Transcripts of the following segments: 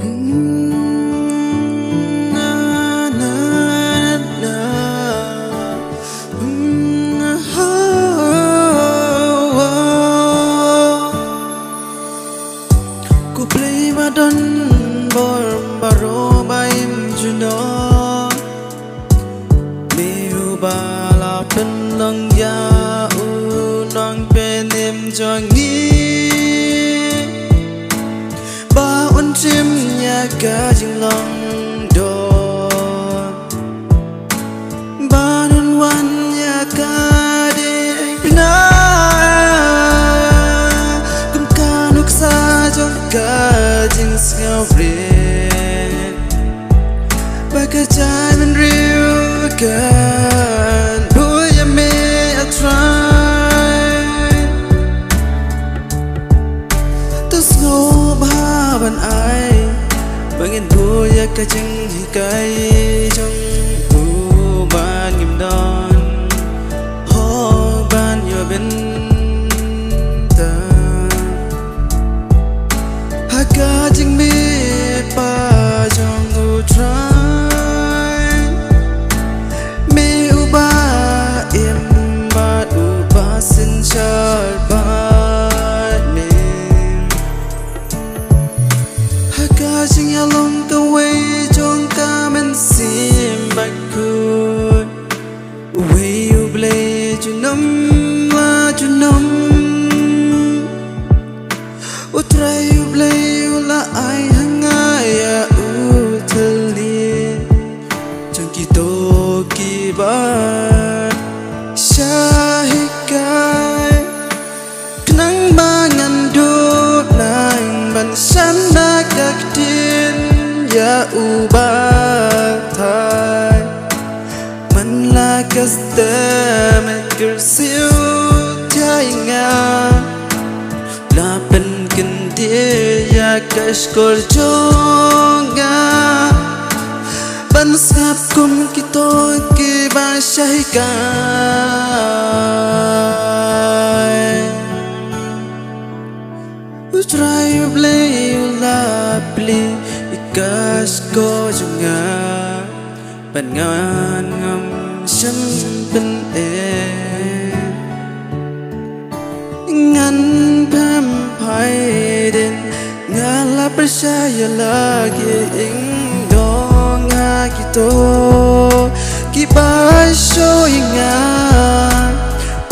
Ku play madon bor baro baim juno Miu bala penlang ya unang penim jangi Ba un chim ya ga jing long do Ba nun wan ya ga de pina Kum kanuk sa jong ga jing sngau rin Baka jai man riu kan Boy ya me I try Tas ngô ba ban ai Bangin boy ya ka jing hikai jong ban ngim don Ho ban yo ben Haka jing mi pa jong u try Me u ba em ba u ba sin chal ba me Haka jing ya long ka way jong ka men sim ba ku Way u blay junam la junam U try u blay u la ai hangaya u thali Jang ki to ki ba shahikai Kenang bangan dup nang ban san na kaktin ya u ba thai Man la kastam kersiu tianga La pen kendir ya kashkol jonga Ban skap kum kito ki ba shahikai Utray u blay u la pli ikas ko jonga Ban ngan ngam shem pen Ngan pam pai den ngala percaya lagi ing dong kita ki basho inga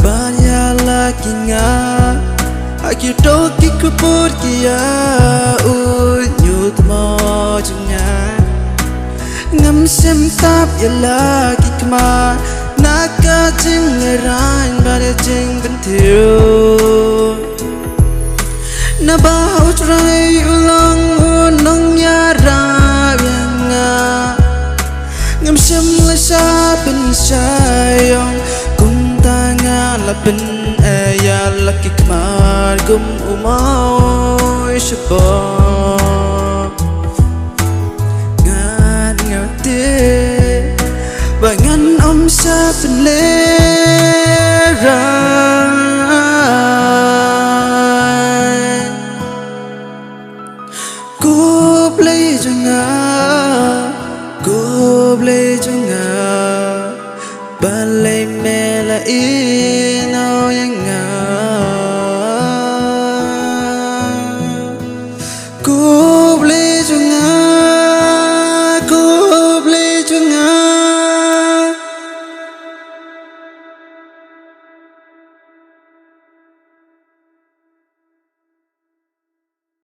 banyak lagi nga aki to ki kupur kia nyut mo junga ngam sem tap ya lagi kema Naka jing ngeran bade jing bentiu Na bau trai ulang unong nyara bianga Ngam shem la sha pen sayong Kum tanga la pen ya laki kemar Kum umau syabab Ngan ngauti Bangan om sa penleran Ku play junga Balay mela ino yang nga